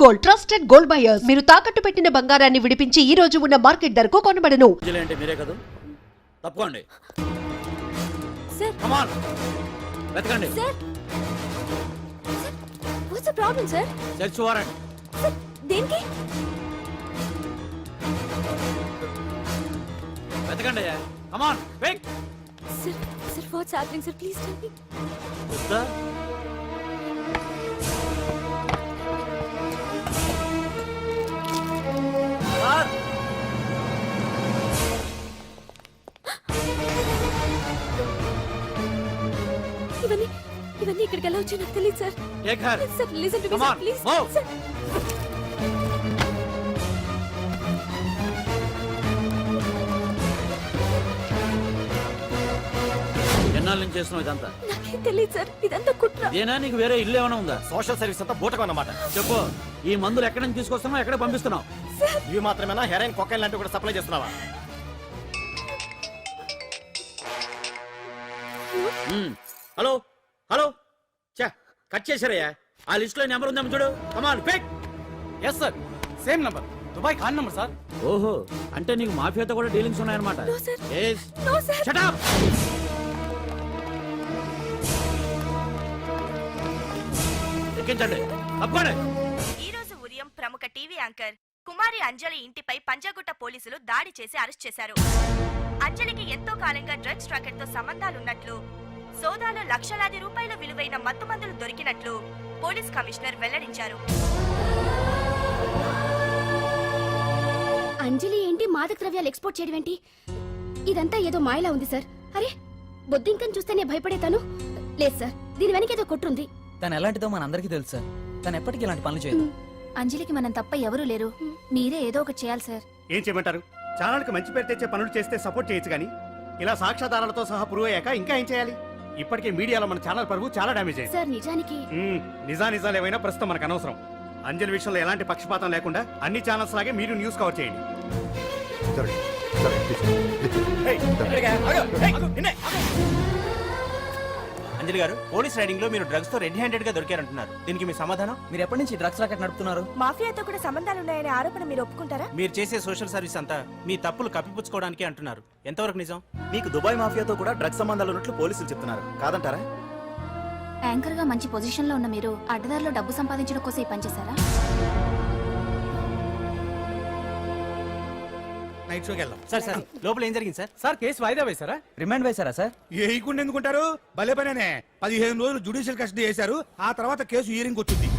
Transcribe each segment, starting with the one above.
Gold, trusted gold buyers. మీరు తాకట్టు పెట్టిన బంగారాన్ని విడిపించి ఈ రోజు ఉన్న మార్కెట్ ధరకు కొనబడను. మీరే కదా, తప్పుకోండి. సార్ కమ్ ఆన్, వెతకండి. Sir what's the problem sir? Search warrant. Sir దేనికి? వెతకండి. Come on, quick. Sir sir what's happening sir? Please tell me. వస్తా. సార్, ఇవన్నీ ఇవన్నీ ఇక్కడికి ఎలా వచ్చాయో నాకు తెలియదు sir. Take her. Sir listen to me Come sir on, please. move. Sir ఎన్నాళ్ళ నుంచి చేస్తున్నావు ఇదంతా? నాకేం తెలియదు సార్, ఇదంతా కుట్ర. ఇదేనా నీకు వేరే ఇల్లు ఏమైనా ఉందా? సోషల్ సర్వీస్ అంతా బూటకం అన్నమాట. చెప్పు, ఈ మందులు ఎక్కడి నుంచి తీసుకొస్తున్నావు, ఎక్కడ పంపిస్తున్నావు? సార్ ఇవి మాత్రమేనా? హెరాయిన్, కొకైన్ లాంటివి కూడా సప్లై చేస్తున్నావా? హలో హలో, చా కట్ చేశారయ్యా. ఆ లిస్ట్ లో నెంబర్ ఉందేమో చూడు. Come on pick. Yes sir, same number, Dubai Khan number sir. ఓహో, అంటే నీకు మాఫియాతో కూడా డీలింగ్స్ ఉన్నాయన్నమాట. No, sir. Yes. No sir. Shut up. ఎక్కించండి, తప్పండి. ఈ రోజు ఉదయం ప్రముఖ టీవీ యాంకర్ కుమారి అంజలి ఇంటిపై పంజాగుట్ట పోలీసులు దాడి చేసి అరెస్ట్ చేశారు. అంజలికి ఎంతో కాలంగా డ్రగ్స్ రాకెట్ తో సంబంధాలున్నట్లు, సోదాలో లక్షలాది రూపాయల విలువైన మత్తుమందులు దొరికినట్లు పోలీస్ కమిషనర్ వెల్లడించారు. అంజలి ఏంటి మాదక ద్రవ్యాలు ఎక్స్పోర్ట్ చేయడం ఏంటి? ఇదంతా ఏదో మాయలా ఉంది సార్. అరే బొద్దింకని చూస్తేనే భయపడేతాను. లేదు సార్, దీని వెనక ఏదో కొట్టుంది. తను ఎలాంటిదో మనందరికీ తెలుసు సార్. తను ఎప్పటికీ ఇలాంటి పనులు చేయదు. అంజలికి మనం తప్ప ఎవరూ లేరు. మీరే ఏదో ఒకటి చేయాలి సార్. ఏం చేయమంటారు? ఛానల్కి మంచి పేరు తెచ్చే పనులు చేస్తే సపోర్ట్ చేయొచ్చు కానీ ఇలా సాక్ష్యాధారాలతో సహా ప్రూవ్ అయ్యాక ఇంకా ఏం చేయాలి? ఇప్పటికే మీడియాలో మన ఛానల్ పరువు చాలా డ్యామేజ్ అయింది. సార్ నిజానికి నిజాలు ఏమైనా ప్రస్తుతం మనకు అనవసరం. అంజలి విషయంలో ఎలాంటి పక్షపాతం లేకుండా అన్ని ఛానల్స్ లాగే మీరు న్యూస్ కవర్ చేయండి. అంజలి గారు, పోలీస్ రైడింగ్ లో మీరు డ్రగ్స్ తో రెడ్ హ్యాండెడ్ గా దొరికారంటున్నారు. దీనికి మీ సమాధానం? మీరు ఎప్పటి నుంచి డ్రగ్స్ రాకెట్ నడుపుతున్నారు? మాఫియాతో కూడా సంబంధాలున్నాయనే ఆరోపణ మీరు ఒప్పుకుంటారా? మీరు చేసే సోషల్ సర్వీస్ అంతా మీ తప్పులు కప్పిపుచ్చుకోవడానికి అంటున్నారు. ఎంతవరకు నిజం? మీకు దుబాయ్ మాఫియాతో కూడా డ్రగ్స్ సంబంధాలు ఉన్నట్లు పోలీసులు చెప్తున్నారు, కాదంటారా? యాంకర్ గా మంచి పొజిషన్ లో ఉన్న మీరు అడ్డదారిలో డబ్బు సంపాదించడం కోసం ఈ పని చేశారా? నైట్ షోకి వెళ్దాం. సార్ సార్, లోపల ఏం జరిగింది సార్? సార్ కేసు వాయిదా వేశారా? రిమాండ్ వేశారా సార్? ఏయకుండా ఎందుకుంటారు? భలే పనేనే. 15 రోజులు జుడిషియల్ కస్టడీ చేశారు. ఆ తర్వాత కేసు హియరింగ్ వచ్చింది.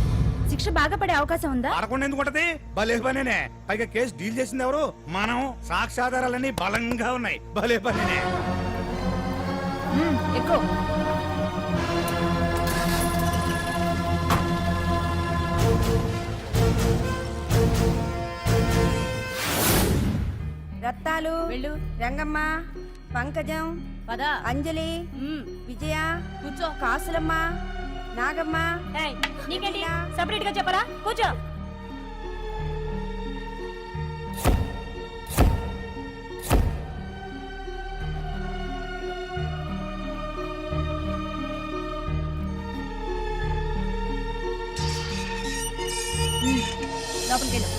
శిక్ష బాగా పడే అవకాశం ఉందా? పడకుండా ఎందుకుంటది? భలే పనేనే. పైగా కేసు డీల్ చేసింది ఎవరు? మనం. సాక్ష్యాధారాలన్నీ బలంగా ఉన్నాయి. భలే పనేనే. ఎక్కువ రత్తాలు, రంగమ్మ, పంకజం, అంజలి, విజయ, కూర్చో, కాసులమ్మ, నాగమ్మ. నీకేంటి సెపరేట్ గా చెప్పరా? కూర్చో. లోపలికి వెళ్ళు.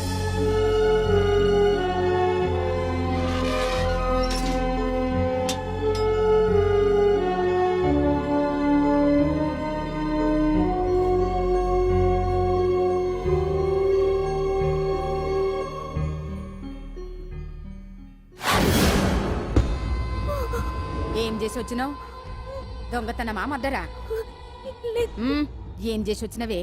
ఏం చేసి వచ్చినావు? దొంగతనమా మద్దరా? ఏం చేసి వచ్చినవే?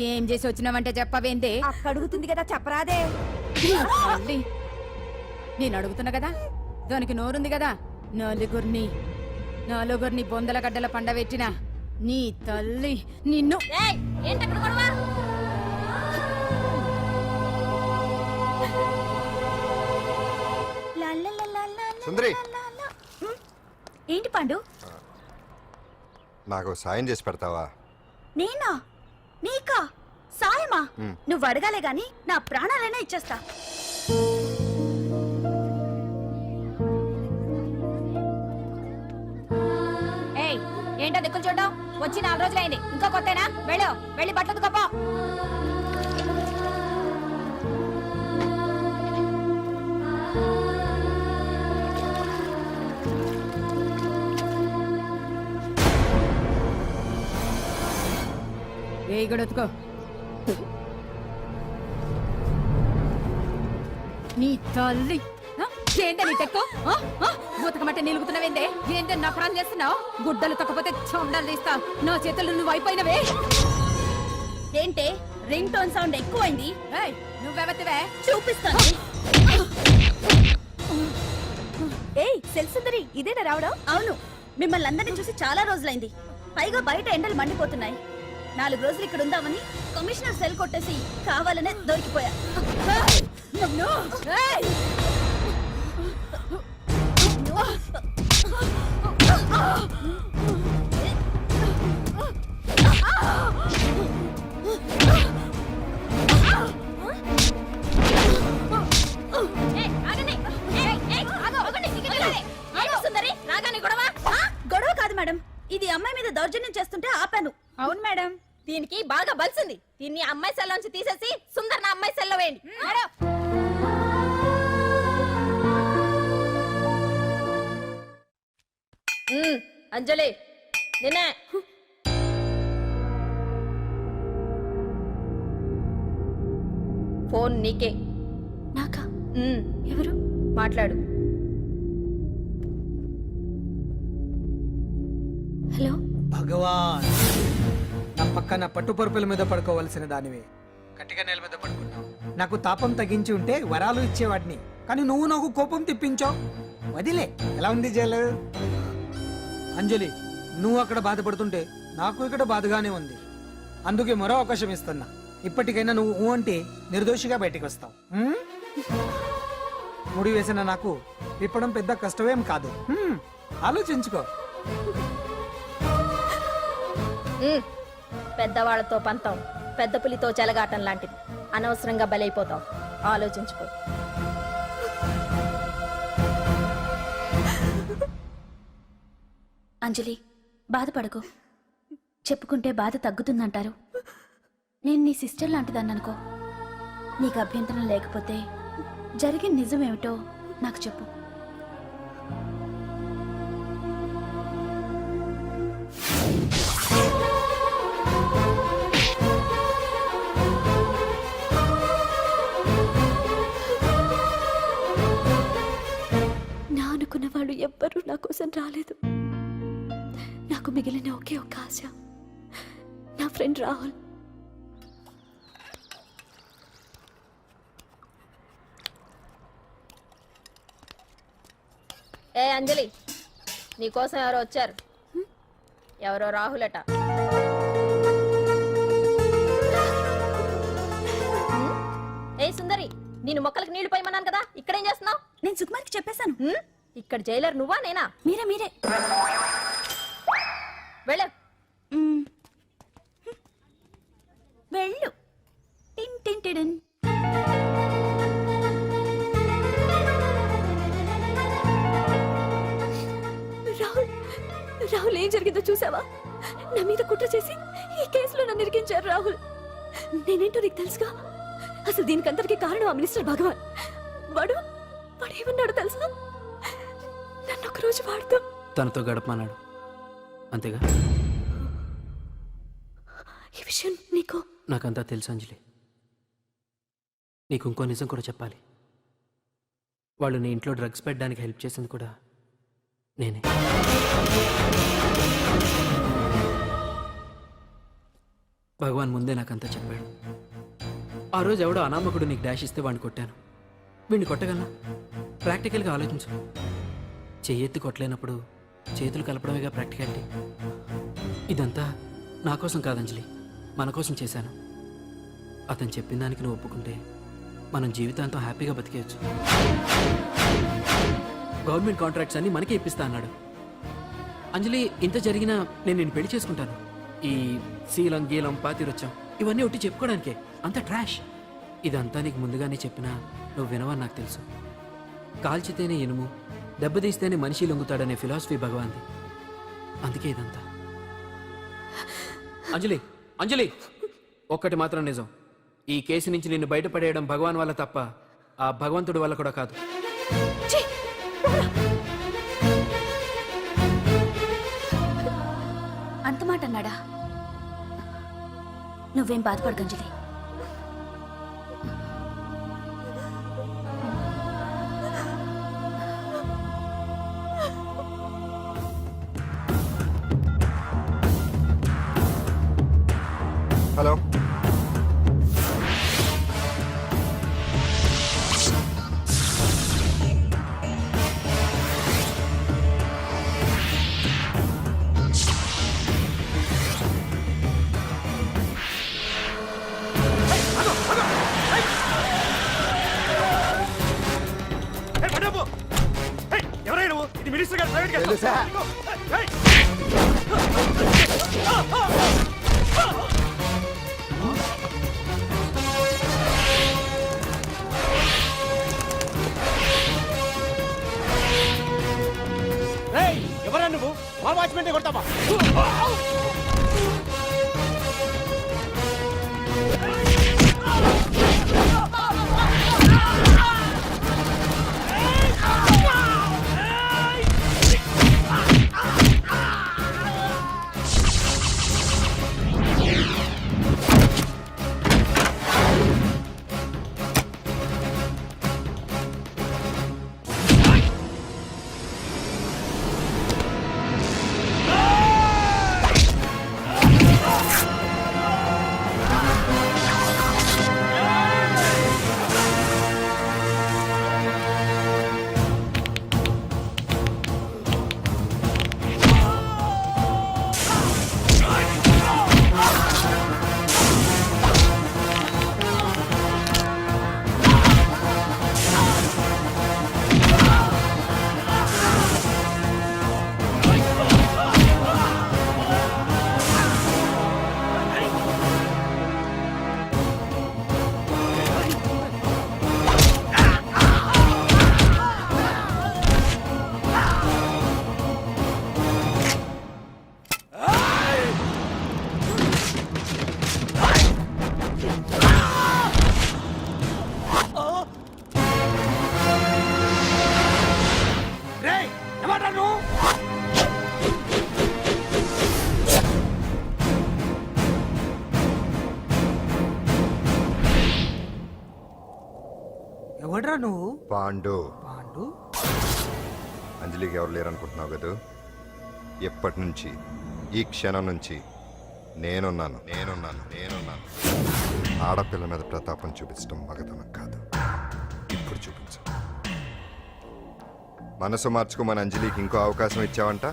ఏం చేసి వచ్చినావంటే చెప్పవేందే? అడుగుతుంది కదా, చెప్పరాదే. నేను అడుగుతున్నా కదా, దానికి నోరుంది కదా. నలుగురిని బొందల గడ్డల పండబెట్టిన నీ తల్లి నిన్ను. సుందరి, ఏంటి పండు? నాకు సాయం చేసి పెడతావా? నేనా? నీకా సాయమా? నువ్వు అడగాలే గాని నా ప్రాణాలైనా ఇచ్చేస్తా. ఏంటో దిక్కులు చూడడం? వచ్చి 4 రోజులైంది, ఇంకా కొత్తేనా? వెళ్ళి బట్టలు కప్ప. గొడవతుకో నీ తల్లి ఆ? ఏందే నీ తెక్కు బూతకమంటే నిలుగుతున్నావేందే ఏందే నకరం చేస్తున్నావు గుడ్డలు తక్కపోతే చొండాలు తీస్తా నా చేతులు నువ్వు అయిపోయినవే ఏంటే రింగ్ టోన్ సౌండ్ ఎక్కువైంది. ఏయ్, నువ్వెవతివే చూపిస్తాను. ఏయ్ సెల్సుందరి ఇదేనా రావడం? అవును, మిమ్మల్ని అందరినీ చూసి చాలా రోజులైంది. పైగా బయట ఎండలు మండిపోతున్నాయి. 4 రోజులు ఇక్కడ ఉందామని కమిషనర్ సెల్ కొట్టేసి కావాలనే దొరికిపోయా. నన్ను, ఏయ్! గొడవ కాదు మేడం, ఇది అమ్మాయి మీద దౌర్జన్యం చేస్తుంటే ఆపాను. అవును మేడం, దీనికి బాగా బలిసింది. దీన్ని అమ్మాయి సెల్లోంచి తీసేసి సుందర్ నా అమ్మాయి సెల్లో వేయండి. మేడం, అంజలి నిన్నే. ఫోన్ నీకే. నాకా? ఎవరు? మాట్లాడు. హలో. భగవాన్, నా పక్కన పట్టుపరుపుల మీద పడుకోవలసిన దానివే గట్టిగా నేల మీద పడుకున్నావు. నాకు తాపం తగ్గించి ఉంటే వరాలు ఇచ్చేవాడిని, కానీ నువ్వు నాకు కోపం తెప్పించావు. వదిలే. ఎలా ఉంది జైలు? అంజలి, నువ్వు అక్కడ బాధపడుతుంటే నాకు ఇక్కడ బాధగానే ఉంది. అందుకే మరో అవకాశం ఇస్తున్నా. ఇప్పటికైనా నువ్వు ఊ అంటే నిర్దోషిగా బయటికి వస్తావు. ముడి వేసిన నాకు విప్పడం పెద్ద కష్టమేం కాదు. ఆలోచించుకో. పెద్దవాళ్లతో పంతం పెద్ద పులితో చెలగాటం లాంటిది. అనవసరంగా బలైపోతాం. ఆలోచించుకో. అంజలి, బాధపడకు. చెప్పుకుంటే బాధ తగ్గుతుందంటారు. నేను నీ సిస్టర్ లాంటిదాన్ని అనుకో. నీకు అభ్యంతరం లేకపోతే జరిగిన నిజమేమిటో నాకు చెప్పు. నా అనుకున్న వాళ్ళు ఎవ్వరూ నా కోసం రాలేదు. నాకు మిగిలిన ఒకే ఒక ఆశ, నా ఫ్రెండ్ రాహుల్. ఏ అంజలి, నీకోసం ఎవరో వచ్చారు. ఎవరో రాహులట. ఏ సుందరి, నేను మొక్కలకు నీళ్లు పోయమన్నాను కదా, ఇక్కడేం చేస్తున్నావు? నేను సుకుమార్కి చెప్పేశాను. ఇక్కడ జైలర్ నువ్వా నేనా? మీరే. వెళ్ళు. వెళ్ళు. టిన్ టిన్ టిడిన్. రాహుల్ ఏం జరిగిందో చూసావా? నా మీద కుట్ర చేసి ఈ కేసులో నన్ను ఇరికించారు రాహుల్. నేనేంటో నీకు తెలుసుగా. అసలు దీనికంతటికి కారణం ఆ మినిస్టర్ భగవాన్. వాడు ఏమన్నాడు తెలుసా? నన్ను ఒక రోజు వాడుతూ తనతో గడపమన్నాడు, అంతేగా? ఈ విషయం నీకు? నాకంతా తెలుసు అంజలి. నీకు ఇంకో నిజం కూడా చెప్పాలి. వాళ్ళు నీ ఇంట్లో డ్రగ్స్ పెట్టడానికి హెల్ప్ చేసింది కూడా నేనే. భగవాన్ ముందే నాకంతా చెప్పాడు. ఆ రోజు ఎవడో అనామకుడు నీకు డాష్ ఇస్తే వాడిని కొట్టాను. వీడిని కొట్టగలనా? ప్రాక్టికల్గా ఆలోచించు. చెయ్యెత్తి కొట్టలేనప్పుడు చేతులు కలపడమేగా ప్రాక్టికాలిటీ. ఇదంతా నా కోసం కాదంజలి, మన కోసం చేశాను. అతను చెప్పిన దానికి నువ్వు ఒప్పుకుంటే మనం జీవితాంతం హ్యాపీగా బతికేయచ్చు. గవర్నమెంట్ కాంట్రాక్ట్స్ అన్ని మనకే ఇప్పిస్తా అన్నాడు. అంజలి, ఇంత జరిగినా నేను నిన్ను పెళ్లి చేసుకుంటాను. ఈ శీలం గీలం పాతిరొచ్చాం ఇవన్నీ ఒట్టి చెప్పుకోవడానికే. అంత ట్రాష్. ఇదంతా నీకు ముందుగానే చెప్పినా నువ్వు వినవని నాకు తెలుసు. కాల్చితేనే ఇనుము, దెబ్బతీస్తేనే మనిషి లొంగుతాడనే ఫిలాసఫీ భగవాన్ది. అందుకే ఇదంతా. అంజలి, అంజలి, ఒక్కటి మాత్రం నిజం. ఈ కేసు నుంచి నిన్ను బయటపడేయడం భగవాన్ వల్ల తప్ప ఆ భగవంతుడి వల్ల కూడా కాదు. అంత మాట అన్నాడా? నువ్వేం బాధపడకు అంజలి. హలో ఎవరైనా నువ్వు? ఇది మినిస్టర్ గారు ప్రైవేట్ గెస్ట్ హౌస్. తెలుసా? ఏయ్! రేయ్, ఎవరా నువ్వు? మా వాచ్మెన్ కొడతావా? రేయ్, ఎవరా నువ్వు? ఎవడ్రా నువ్వు? పాండు. పాండు? అంజలికి ఎవరు లేరనుకుంటున్నావు కదా? ఎప్పటి నుంచి, ఈ క్షణం నుంచి నేనున్నాను. ఆడపిల్ల మీద ప్రతాపం చూపించడం మగతనం కాదు. ఇప్పుడు చూపించు. మనసు మార్చుకోమని అంజలికి ఇంకో అవకాశం ఇచ్చావంట.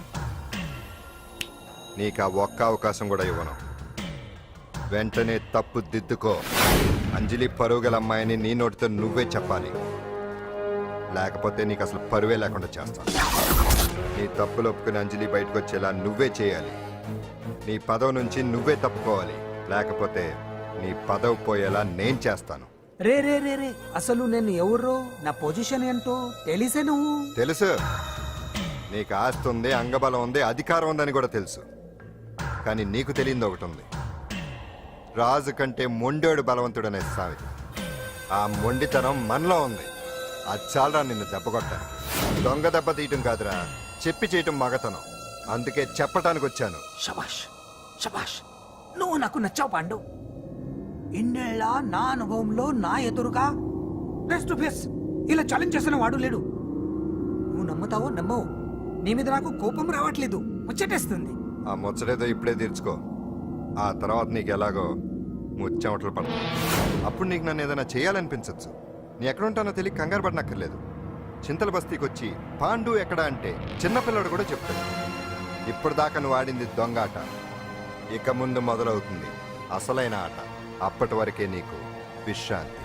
నీకు ఆ ఒక్క అవకాశం కూడా ఇవ్వను. వెంటనే తప్పు దిద్దుకో. అంజలి పరువుగల అమ్మాయిని నీ నోటితో నువ్వే చెప్పాలి. లేకపోతే నీకు అసలు పరువే లేకుండా చేస్తాను. నీ తప్పులు ఒప్పుకుని అంజలి బయటకు వచ్చేలా నువ్వే చేయాలి. నీ పదవి నుంచి నువ్వే తప్పుకోవాలి. లేకపోతే నీ పదవి పోయేలా నేను చేస్తాను. రే రే రే రే అసలు నేను ఎవరో, నా పొజిషన్ ఏంటో తెలిసే నువ్వు. తెలుసు. నీకు ఆస్తి ఉంది, అంగబలం ఉంది, అధికారం ఉందని కూడా తెలుసు. కానీ నీకు తెలియంది ఒకటి ఉంది. రాజు కంటే మొండోడు బలవంతుడనే సామెత. ఆ మొండితనం మనలో ఉంది. అది చాలరా నిన్ను దెబ్బ కొట్టాను. దొంగ దెబ్బ తీయటం కాదురా, చెప్పి చేయటం మగతనం. అందుకే చెప్పటానికి వచ్చాను. శబాష్ శబాష్, నువ్వు నాకు నచ్చావు పాండు. ఇన్నేళ్ళ నా అనుభవంలో నా ఎదురుగా ఫేస్ టు ఫేస్ ఇలా ఛాలెంజ్ చేసిన వాడు లేడు. నువ్వు నమ్ముతావో నమ్మవు, నీ మీద నాకు కోపం రావట్లేదు, ముచ్చటేస్తుంది. ఆ ముచ్చటేదో ఇప్పుడే తీర్చుకో. ఆ తర్వాత నీకు ఎలాగో ముచ్చెమటలు పడతాయి. అప్పుడు నీకు నన్ను ఏదైనా చేయాలనిపించచ్చు. నీ ఎక్కడుంటానో తెలియ కంగారు పడనక్కర్లేదు. చింతల బస్తీకి వచ్చి పాండు ఎక్కడ అంటే చిన్నపిల్లడు కూడా చెప్తాడు. ఇప్పుడు దాకా నువ్వు ఆడింది దొంగ ఆట. ఇక ముందు మొదలవుతుంది అసలైన ఆట. అప్పటి వరకే నీకు విశ్రాంతి.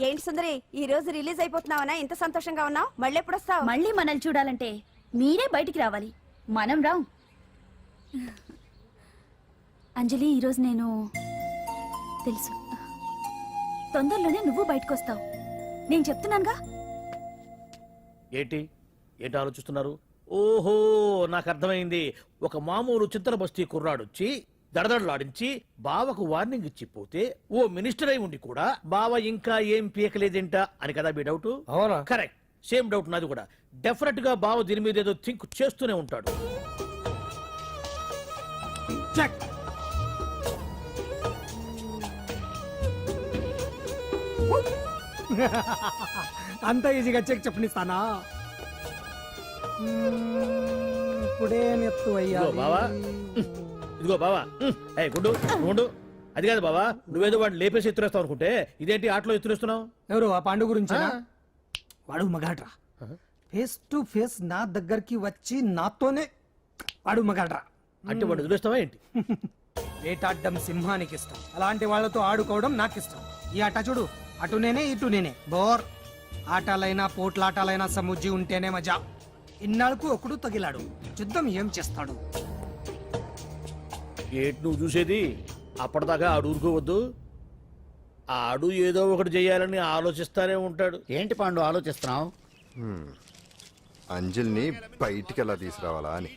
ఏంటి సుందరి, ఈ రోజు రిలీజ్ అయిపోతున్నావనా? ఇంత సంతోషంగా ఉన్నావు? మళ్ళీ ఎప్పుడు వస్తావు? మళ్ళీ మనల్ని చూడాలంటే మీరే బయటికి రావాలి, మనం రాం. అంజలి, ఈరోజు నేను తెలుసు తొందరలోనే నువ్వు బయటకు వస్తావు, నేను చెప్తున్నానుగా. ఏంటి ఆలోచిస్తున్నారు? ఓహో, నాకు అర్థమైంది. ఒక మామూలు చింతల బస్తీ కుర్రాడొచ్చి దడదడలాడించి బావకు వార్నింగ్ ఇచ్చిపోతే ఓ మినిస్టర్ అయి ఉండి కూడా బావ ఇంకా ఏం పీకలేదేంట అని కదా మీ డౌట్? అవునా? కరెక్ట్, సేమ్ డౌట్ నాది కూడా. డెఫినెట్ గా బావ దీని మీద ఏదో థింక్ చేస్తూనే ఉంటాడు. చెక్. అంత ఈజీగా చెక్ చెప్పనిస్తానా? ఇప్పుడే నెత్తు అయ్యా. ఇదిగో బావా, ఇదిగో బావా. ఏ గుడ్డు గుండు, అది కాదు బావా, నువ్వేదో వాడిని లేపేసి ఎత్తురేస్తావు అనుకుంటే ఇదేంటి ఆటలో ఎత్తురేస్తున్నావు? ఎవరు ఆ పాండు గురించి? వాడు మగాడ్రా. ఫేస్ టు ఫేస్ నా దగ్గరికి వచ్చి నాతోనే వాడు మగాడ్రా. అంటే వాడు వదిలేస్తావా ఏంటి? వేటాడ్డం సింహానికి ఇష్టం, అలాంటి వాళ్ళతో ఆడుకోవడం నాకు ఇష్టం. ఈ ఆట చూడు, అటు నేనే ఇటు నేనే. బోర్. ఆటలైనా పోట్లాటాలైనా సముజ్జి ఉంటేనే మజా. ఇన్నాళ్ళకు ఒకడు తగిలాడు, యుద్ధం ఏం చేస్తాడు? ఏంటి నువ్వు చూసేది? అప్పటిదాకా ఆడు ఊరుకోవద్దు. ఆడు ఏదో ఒకటి చెయ్యాలని ఆలోచిస్తానే ఉంటాడు. ఏంటి పాండు ఆలోచిస్తున్నావు? అంజలిని బయటికి ఎలా తీసుకురావాలా అని.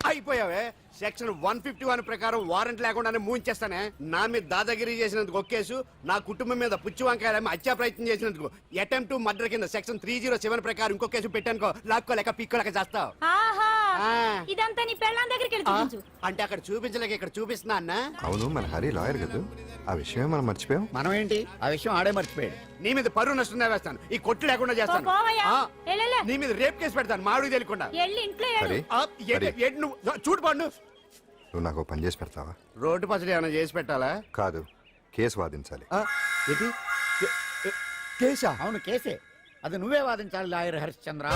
అయిపోయావే. సెక్షన్ 151 ప్రకారం వారెంట్ లేకుండానే మూయించేస్తానే. నా మీద దాదాగిరి చేసినందుకు ఒక కేసు, నా కుటుంబం మీద పుచ్చి వంకాయలేమో హత్యా ప్రయత్నం చేసినందుకు అటెంప్ట్ టు మర్డర్ కింద సెక్షన్ 307 ప్రకారం ఇంకో కేసు పెట్టానుకో, లాక్కోలేక పిక్కోలేక చేస్తావు. ఇదంతా నీ పెళ్ళాం దగ్గరికి వెళ్ళి అంటే అక్కడ చూపించలేక ఇక్కడ చూపిస్తున్నా అన్న. అవును, మన హరి లాయర్ కదా, ఆ విషయమే మనం మర్చిపోయాం. మనం ఏంటి ఆ విషయం ఆడే మర్చిపోయాడు. నీ మీద పరువు నష్టం వేస్తాను, ఈ కొట్టు లేకుండా చేస్తాను. నీ మీద రేప్ కేసు పెడతాను మాడు తెలియకుండా. హరి, హరి, నువ్వు చూడు పండు, నువ్వు నాకు ఓ పని చేసి పెడతావా? రోడ్డు పసలు ఏమైనా చేసి పెట్టాలా? కాదు, కేసు వాదించాలి. కేసా? అవును కేసే, అది నువ్వే వాదించాలి లాయర్ హరిశ్చంద్ర.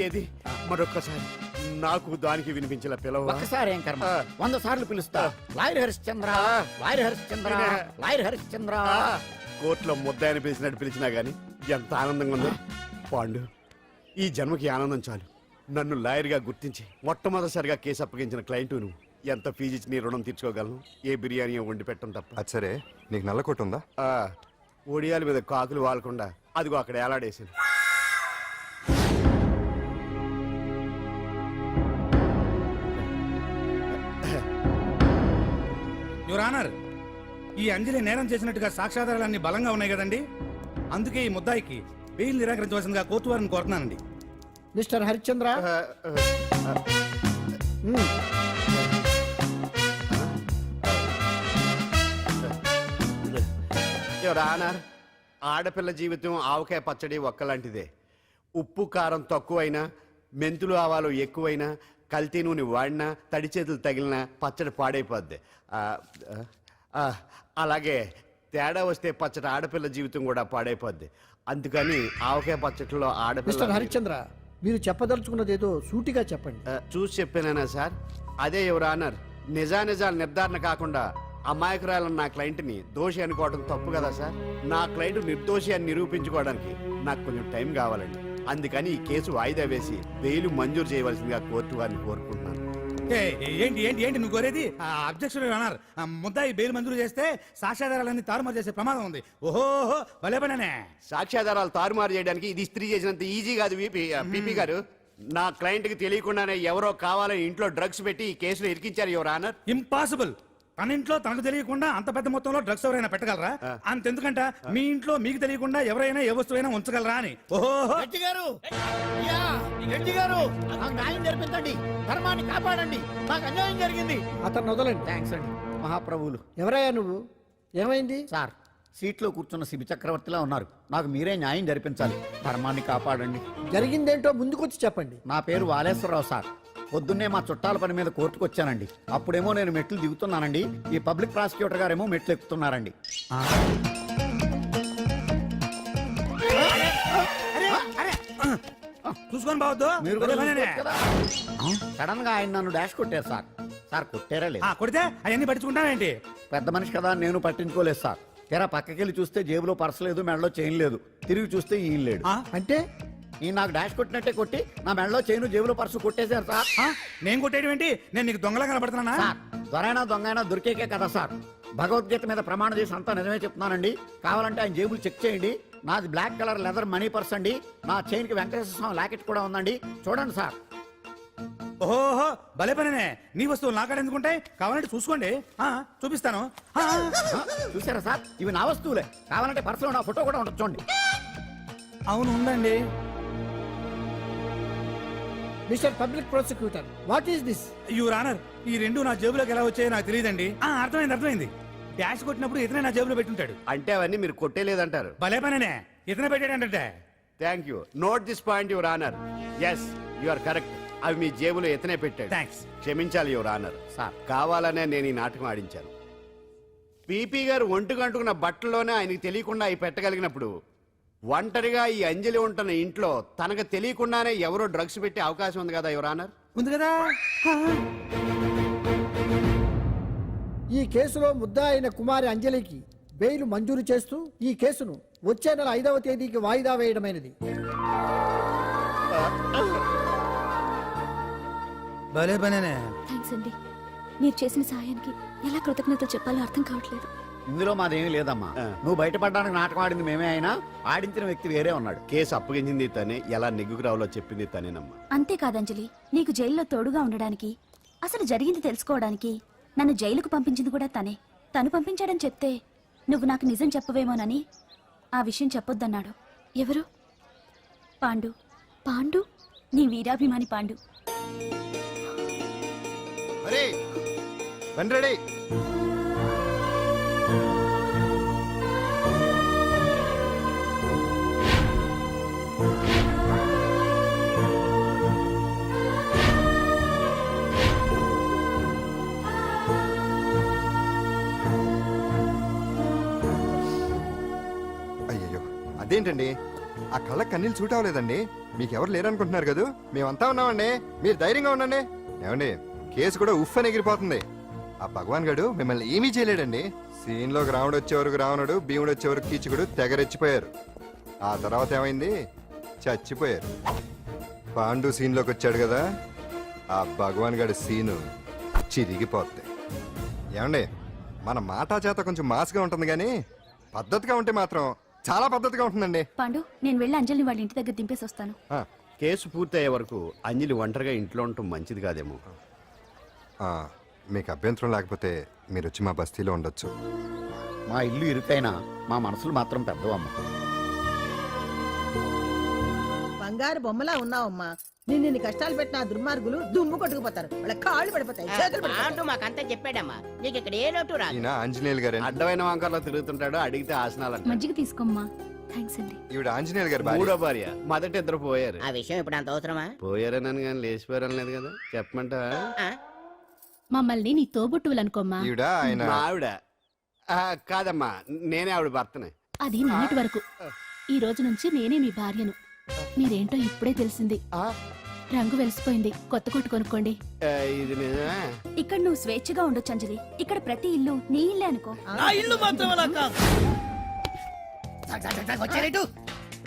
ఏది మరొక్కసారి నాకు దానికి వినిపించిన పిలవ. ఒక్కసారి ఏం కర్మ, 100 సార్లు పిలుస్తా. Lawyer Harishchandra, lawyer Harishchandra, lawyer Harishchandra. కోర్టులో ముద్దాయని పిలిచినట్టు పిలిచినా గానీ ఎంత ఆనందంగా ఉందో. పాండు, ఈ జన్మకి ఆనందం చాలు. నన్ను లాయర్ గా గుర్తించి మొట్టమొదటిసారిగా కేసు అప్పగించిన క్లయింట్ నువ్వు. ఎంత ఫీజు ఇచ్చి నీ రుణం తీర్చుకోగలను? ఏ బిర్యానీ వండి పెట్టడం తప్ప. అది సరే, నీకు నల్ల కొట్టు ఉందా? ఒడియాల మీద కాకులు వాలకుండా అదిగో అక్కడ ఏలాడేసింది. యువర్ ఆనర్, ఈ అంజలి నేరం చేసినట్టుగా సాక్ష్యాధారాలన్నీ బలంగా ఉన్నాయి కదండి. అందుకే ఈ ముద్దాయికి బెయిల్ నిరాకరించవలసిందిగా కోర్టు వారిని కోరుతున్నానండి. మిస్టర్ హరిశ్చంద్ర, ఆనర్, ఆడపిల్ల జీవితం ఆవకాయ పచ్చడి ఒక్కలాంటిదే. ఉప్పు కారం తక్కువైనా, మెంతులు ఆవాలు ఎక్కువైనా, కల్తీ నూనె వాడినా, తడి చేతులు తగిలినా పచ్చడి పాడైపోద్ది. అలాగే తేడా వస్తే పచ్చడి ఆడపిల్ల జీవితం కూడా పాడైపోద్ది. అందుకని ఆవకాయ పచ్చడిలో ఆడపిల్ల. హరిశ్చంద్ర, మీరు చెప్పదలుచుకున్నది ఏదో సూటిగా చెప్పండి. చూసి చెప్పానా సార్? అదే యువర్ ఆనర్, నిజానిజాలు నిర్ధారణ కాకుండా అమాయకురాలను నా క్లయింట్ని దోషి అనుకోవడం తప్పు కదా సార్? నా క్లయింట్ నిర్దోషి అని నిరూపించుకోవడానికి నాకు కొంచెం టైం కావాలండి. అందుకని ఈ కేసు వాయిదా వేసి బెయిల్ మంజూరు చేయవలసిందిగా కోర్టు వారిని కోరుకుంటున్నాను. ఏంటి ఏంటి ఏంటి నువ్వు కోరేది? అబ్జెక్షన్ యువర్ ఆనర్, ముద్దాయి బెయిల్ మంజూరు చేస్తే సాక్ష్యాధారాలన్నీ తారుమారు చేసే ప్రమాదం ఉంది. ఓహో, భలే పనేనే. సాక్ష్యాధారాలు తారుమారు చేయడానికి ఇది ఇస్త్రీ చేసినంత ఈజీ కాదు పిపి గారు. నా క్లయింట్ కి తెలియకుండానే ఎవరో కావాలని ఇంట్లో డ్రగ్స్ పెట్టి ఈ కేసులో ఇరికించారు యువర్ ఆనర్. ఇంపాసిబుల్. తన ఇంట్లో తనకు తెలియకుండా అంత పెద్ద మొత్తంలో డ్రగ్స్ ఎవరైనా పెట్టగలరా? అంతెందుకంట మీ ఇంట్లో మీకు తెలియకుండా ఎవరైనా ఏ వస్తువైనా ఉంచగలరా అని. ఓహో, గారు, గారు, నాకు న్యాయం జరిపించండి, ధర్మాన్ని కాపాడండి, నాకు అన్యాయం జరిగింది. అతను వదలండి. థ్యాంక్స్ అండి మహాప్రభువులు. ఎవరయ్యా నువ్వు? ఏమైంది? సార్, సీట్లో కూర్చున్న శిబి చక్రవర్తిలా ఉన్నారు. నాకు మీరే న్యాయం జరిపించాలి, ధర్మాన్ని కాపాడండి. జరిగిందేంటో ముందుకొచ్చి చెప్పండి. నా పేరు వాలేశ్వరరావు సార్. పొద్దున్నే మా చుట్టాల పని మీద కోర్టుకు వచ్చానండి. అప్పుడేమో నేను మెట్లు దిగుతున్నానండి, ఈ పబ్లిక్ ప్రాసిక్యూటర్ గారేమో మెట్లు ఎక్కుతున్నారండి. చూసుకొని బావద్దు. మీరు సడన్ గా ఆయన నన్ను డాష్ కొట్టారు సార్. సార్ కొట్టారా లేదు? కొడితే అవన్నీ పట్టించుకుంటావేంటి? పెద్ద మనిషి కదా నేను పట్టించుకోలేదు సార్. తెరా పక్కకెళ్ళి చూస్తే జేబులో పర్స్ లేదు, మెడలో చైన్ లేదు. తిరిగి చూస్తే ఈయన లేడు. అంటే ఈ నాకు డాష్ కొట్టినట్టే కొట్టి నా మెడలో చైన్ జేబులో పర్సు కొట్టేశారు సార్. నేను కొట్టేయడం ఏంటి? నేను నీకు దొంగలా కనబడుతున్నా? సార్, దొరైనా దొంగైనా దొరికేకే కదా సార్. భగవద్గీత మీద ప్రమాణం చేసి అంతా నిజమే చెప్తున్నానండి. కావాలంటే ఆయన జేబులు చెక్ చేయండి. నాది black colour leather money purse అండి. నా చైన్ కి వెంకటేశ్వర స్వామి లాకెట్ కూడా ఉందండి. చూడండి సార్. ఓహో భలే పనేనే. నీ వస్తువులు నాకాడ ఎందుకుంటాయి? కావాలంటే చూసుకోండి. చూపిస్తాను. చూసారా సార్, ఇవి నా వస్తువులే. కావాలంటే పర్సులో నా ఫోటో కూడా ఉంటుంది, చూడండి. అవును, ఉందండి. Mister public prosecutor, what is this? Your honour, ఈ రెండు నా జేబులోకి ఎలా వచ్చాయో నాకు తెలియదండి. అర్థమైంది. డాష్ కొట్టినప్పుడు ఇతనే నా జేబులో పెట్టుంటాడు. అంటే అవన్నీ మీరు కొట్టేలేదంటారు. భలే పనేనే, ఇతనే పెట్టాడంటే. Thank you. Note this point your honour. Yes, you are correct. అవి మీ జేబులో ఎత్తనే పెట్టాడు. థ్యాంక్స్. క్షమించాలి యువర్ ఆనర్. సార్, కావాలనే నేను ఈ నాటకం ఆడించాను. పీపీ గారు ఒంటికి అంటుకున్న బట్టల్లోనే ఆయనకి తెలియకుండా అవి పెట్టగలిగినప్పుడు ఒంటరిగా ఈ అంజలి ఉంటున్న ఇంట్లో తనకు తెలియకుండానే ఎవరో డ్రగ్స్ పెట్టే అవకాశం ఉంది కదా యువర్ ఆనర్. ఉంది కదా. ఈ కేసులో ముద్దా అయిన కుమారి అంజలికి బెయిల్ మంజూరు చేస్తూ ఈ కేసును వచ్చే నెల 5వ తేదీకి వాయిదా వేయడమైనది. భలే పనేనే. థ్యాంక్స్ అండి. మీరు చేసిన సహాయానికి ఎలా కృతజ్ఞతలు చెప్పాలో అర్థం కావట్లేదు. ఇందులో మాదేమీ లేదమ్మా. నువ్వు బయటపడడానికి నాటకం ఆడింది మేమే అయినా ఆడించిన వ్యక్తి వేరే ఉన్నాడు. కేసు అప్పగించింది తనే, ఎలా నెగ్గుకు రావాలో చెప్పింది తనేనమ్మా. అంతేకాదు అంజలి, నీకు జైల్లో తోడుగా ఉండడానికి, అసలు జరిగింది తెలుసుకోవడానికి నన్ను జైలుకు పంపించింది కూడా తనే. తను పంపించాడని చెప్తే నువ్వు నాకు నిజం చెప్పవేమోనని ఆ విషయం చెప్పొద్దన్నాడు. ఎవరు? పాండు. పాండు, నీ వీరాభిమాని పాండు. రెడీ. అయ్యయ్యో, అదేంటండి, ఆ కళ్ళ కన్నీళ్ళు సూట్ అవ్వలేదండి. మీకెవరు లేరనుకుంటున్నారు కదా, మేమంతా ఉన్నామండి. మీరు ధైర్యంగా ఉండండి. ఏమండి, కేసు కూడా ఉఫ్ అని ఎగిరిపోతుంది. ఆ భగవాన్ గడు మిమ్మల్ని ఏమీ చేయలేడండి. సీన్లోకి రావణుడు వచ్చేవరకు రావణుడు, భీముడు వచ్చేవరకు కీచుకుడు తెగరెచ్చిపోయారు. ఆ తర్వాత ఏమైంది? చచ్చిపోయారు. పాండు సీన్లోకి వచ్చాడు కదా, ఆ భగవాన్ గడి సీను చిరిగిపోద్ది. ఏమండి, మన మాటా చేత కొంచెం మాస్గా ఉంటుంది కానీ పద్ధతిగా ఉంటే మాత్రం చాలా పద్ధతిగా ఉంటుందండి. పాండు, నేను వెళ్ళి అంజలిని వాళ్ళ ఇంటి దగ్గర దింపేసి వస్తాను. కేసు పూర్తయ్యే వరకు అంజలి ఒంటరిగా ఇంట్లో ఉండటం మంచిది కాదేమో. మీకు అభ్యంతరం లేకపోతే మీరు వచ్చి మా బస్తీలో ఉండొచ్చు. మా ఇల్లు ఇరుకైనా మా మనసులు మాత్రం పెద్దవమ్మ. బంగారు బొమ్మలా ఉన్నావమ్మా. నిన్ను కష్టాలు పెట్టిన ఆ దుర్మార్గులు దుమ్ము కొట్టుకుపోతారు. వాళ్ళ కాళ్ళు పడిపోతాయి, చేతులు పడిపోతాయి. మాకంతా చెప్పాడమ్మా, నీకు ఇక్కడ ఏ లోటు రాదు. ఈయన ఆంజనేయులు గారు. అడ్డమైన వంకర్లో తిరుగుతుంటాడు, అడిగితే ఆసనాలంట. మజ్జిగ తీసుకోమ్మా. థ్యాంక్స్ అండి. ఈవిడ ఆంజనేయులు గారు భార్య. మూడో భార్య. మొదట ఇద్దరు పోయారు. ఆ విషయం ఇప్పుడు అంత అవసరమా? పోయారనని కానీ లేచిపోయారని లేదు కదా, చెప్పమంటావా? మమ్మల్ని నీ తోబుట్టువులనుకోమ్మా. ఈవిడ ఆయన మా ఆవిడ. కాదమ్మా, నేనే ఆవిడ భర్తనే. అది నిన్నటి వరకు. ఈ రోజు నుంచి నేనే మీ భార్యను. మీరేంటో ఇప్పుడే తెలిసింది. రంగు వెలిసిపోయింది, కొత్త కొట్టు కొనుక్కోండి. ఇది నిజమే. ఇక్కడ నువ్వు స్వేచ్ఛగా ఉండొచ్చు అంజలి. ఇక్కడ ప్రతి ఇల్లు నీ ఇల్లే అనుకో. నా ఇల్లు మాత్రమే నాకు కాదు. వచ్చారేటు?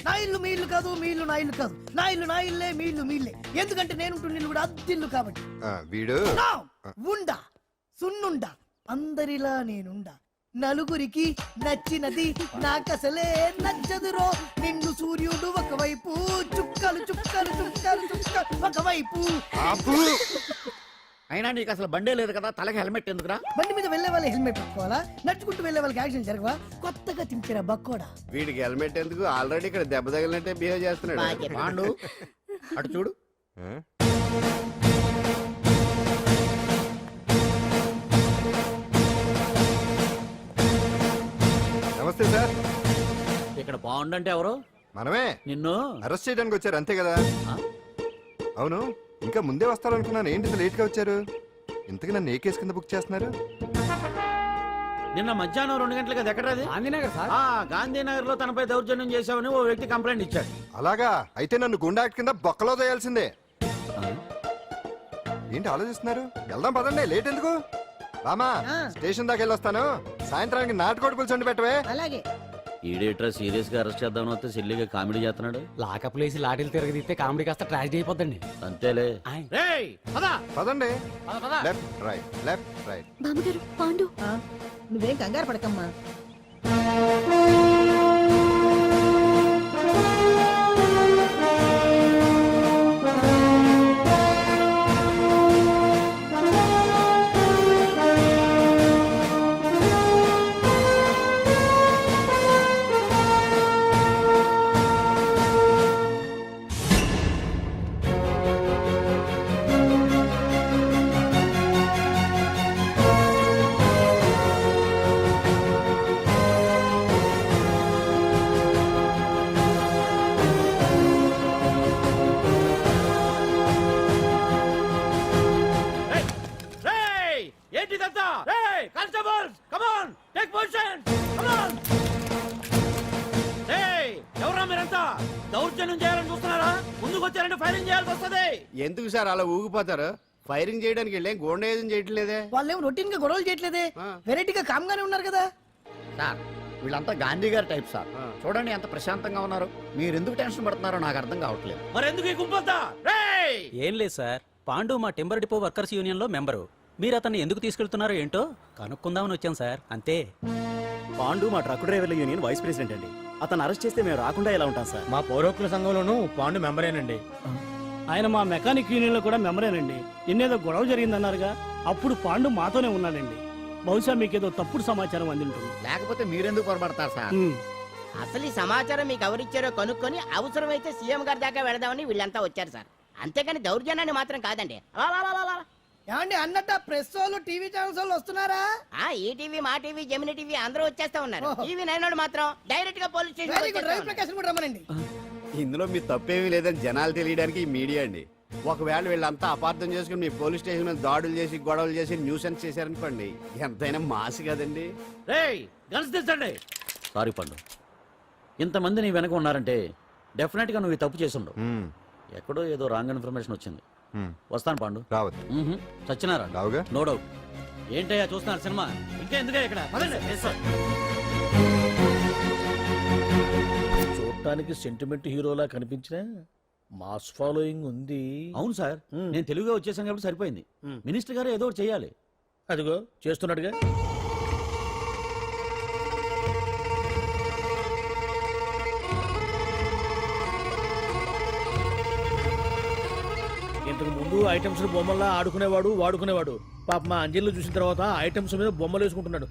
నా ఇల్లు మీ ఇల్లు కాదు, మీ ఇల్లు నా ఇల్లు కాదు. నా ఇల్లు నా ఇల్లే, మీ ఇల్లు మీ ఇల్లే. ఎందుకంటే నేను ఇల్లు కూడా అద్దిల్లు కాబట్టి. వీడు ఉండా సున్నుండా అందరిలా నేనుండా. నలుగురికి నచ్చినది నాకసలే నచ్చదురో. నిన్ను సూర్యుడు ఒకవైపు, చుక్కలు చుక్కలు చుక్కలు చుక్కలు ఒకవైపు. అయినా నీకు అసలు బండే లేదు కదా, తలకి హెల్మెట్ ఎందుకురా? బండి మీద వెళ్లే వాళ్ళు హెల్మెట్ పెట్టుకోవాలా? నడుచుకుంటూ వెళ్లే వాళ్ళకి యాక్సిడెంట్ జరగవా? కొత్తగా తింటారా బక్కోడా? వీడికి హెల్మెట్ ఎందుకు? ఆల్రెడీ ఇక్కడ దెబ్బ తగిలినట్టే బిహేవ్ చేస్తున్నాడు. పాండు, అటు చూడు. నమస్తే సార్. ఇక్కడ బాగుండంటే ఎవరు? మనమే. నిన్ను అరెస్ట్ చేయడానికి వచ్చారు అంతే కదా? అవును, ఇంకా ముందే వస్తారనుకున్నాను. ఏంటి లేట్ గా వచ్చారు? ఇంతకు నన్ను ఏ కేసు కింద బుక్ చేస్తున్నారు? నిన్న మధ్యాహ్నం 2 గంటలకు అది ఎక్కడది? గాంధీనగర్ సార్. గాంధీనగర్ లో తనపై దౌర్జన్యం చేశామని ఓ వ్యక్తి కంప్లైంట్ ఇచ్చాడు. అలాగా? అయితే నన్ను గుండా యాక్ట్ కింద బొక్కలో చేయాల్సిందే. ఏంటి ఆలోచిస్తున్నారు? వెళ్దాం పదండి, లేట్ ఎందుకు? రామా, స్టేషన్ దాకా వెళ్ళొస్తాను. సాయంత్రానికి నాటుకోడి పులుసు వండి పెట్టవే. అలాగే. ఈడేట్రా సీరియస్ గా అరెస్ట్ చేద్దామని వస్తే సిల్లిగా కామెడీ చేస్తున్నాడు. లాకప్ లేసి లాటిల్ తిరగదీస్తే కామెడీ కాస్త ట్రాజడీ అయిపోద్దండి. అంతేలే. పదండి. Left right, left right. బామ్మగారు, పాండు. నువ్వేం కంగారు పడకమ్మా. Come on take position come on. ఏయ్ ఎవరా మీరంతా దౌర్జన్యం చేయాలని చూస్తున్నారా? ముందుకు వచ్చారంటే ఫైరింగ్ చేయాల్సి వస్తది. ఎందుకు సార్ అలా ఊగిపోతారు? ఫైరింగ్ చేయడానికి వెళ్ళేం గోండేజం చేయట్లేదే. వాళ్ళేం రొటీన్ గా గొడవలు చేయట్లేదే, వెరైటీగా కామ్గానే ఉన్నారు కదా. సార్ వీళ్ళంతా గాంధీ గారి టైప్ సార్. చూడండి ఎంత ప్రశాంతంగా ఉన్నారు. మీరు ఎందుకు టెన్షన్ పడుతున్నారో నాకు అర్థం కావట్లేదు. మరి ఎందుకు ఈ గుంపంతా? రేయ్ ఏం లేదు సార్, పాండు మా టింబర్ డిపో వర్కర్స్ యూనియన్ లో మెంబరు. మీరు అతన్ని ఎందుకు తీసుకెళ్తున్నారో ఏంటో కనుక్కుందామని వచ్చాం సార్, అంతే. పాండు మా ట్రక్ డ్రైవర్ల యూనియన్ వైస్ ప్రెసిడెంట్ అండి. అతను అరెస్ట్ చేస్తే మేము రాకుండా ఎలా ఉంటాం సార్? మా పౌరోక్ల సంఘంలోనూ పాండు మెంబరేనండి. ఆయన మా మెకానిక్ యూనియన్ లో కూడా మెంబరేనండి. నిన్నేదో గొడవ జరిగిందన్నారుగా, అప్పుడు పాండు మాతోనే ఉన్నాడండి. బహుశా మీకేదో తప్పుడు సమాచారం అందింటుంది. లేకపోతే మీరెందుకు పొరపడతారు సార్? అసలు ఈ సమాచారం మీకు ఎవరిచ్చారో కనుక్కొని అవసరమైతే సీఎం గారి దాకా వెళదామని వీళ్ళంతా వచ్చారు సార్. అంతేకాని దౌర్జన్యాన్ని మాత్రం కాదండి. ఏమండి అన్నట్టు ప్రెస్ వాళ్ళు టీవీ ఛానల్స్ వాళ్ళు వస్తున్నారా? ఈ టీవీ మా టీవీ జమిని టీవీ అందరూ వచ్చేస్తా ఉన్నారు. టీవీ నైన్ మాత్రం డైరెక్ట్ గా పోలీస్ స్టేషన్. ఇందులో మీ తప్పేమీ లేదని జనాలు తెలియడానికి ఈ మీడియా అండి. ఒకవేళ వీళ్ళంతా అపార్థం చేసుకుని మీ పోలీస్ స్టేషన్ మీద దాడులు చేసి గొడవలు చేసి న్యూసెన్స్ చేశారనుకోండి, ఎంతైనా మాసి కదండి. రేయ్ గన్స్ తెచ్చండి. సారీ పండు, ఇంతమంది నీ వెనక ఉన్నారంటే డెఫినెట్ గా నువ్వు ఈ తప్పు చేసుండవు. ఎక్కడో ఏదో రాంగ్ ఇన్ఫర్మేషన్ వచ్చింది. వస్తాను పాండు. రావద్దు. చచ్చినారా? రావుగా. No doubt. ఏంటయ్యా చూస్తున్నారు సినిమా? ఇంకా ఎందుకే ఇక్కడ పదండి. చూడటానికి సెంటిమెంట్ హీరోలా కనిపించిన మాస్ ఫాలోయింగ్ ఉంది. అవును సార్, నేను తెలుగుగా వచ్చేసాను కాబట్టి సరిపోయింది. మినిస్టర్ గారు ఏదో ఒకటి చేయాలి. అదిగో చేస్తున్నాడుగా. ఇంతకు ముందు ఐటమ్స్ బొమ్మల్లా ఆడుకునేవాడు వాడుకునేవాడు. పాప మా అంజలిలో చూసిన తర్వాత ఐటమ్స్ మీద బొమ్మలు వేసుకుంటున్నాడు.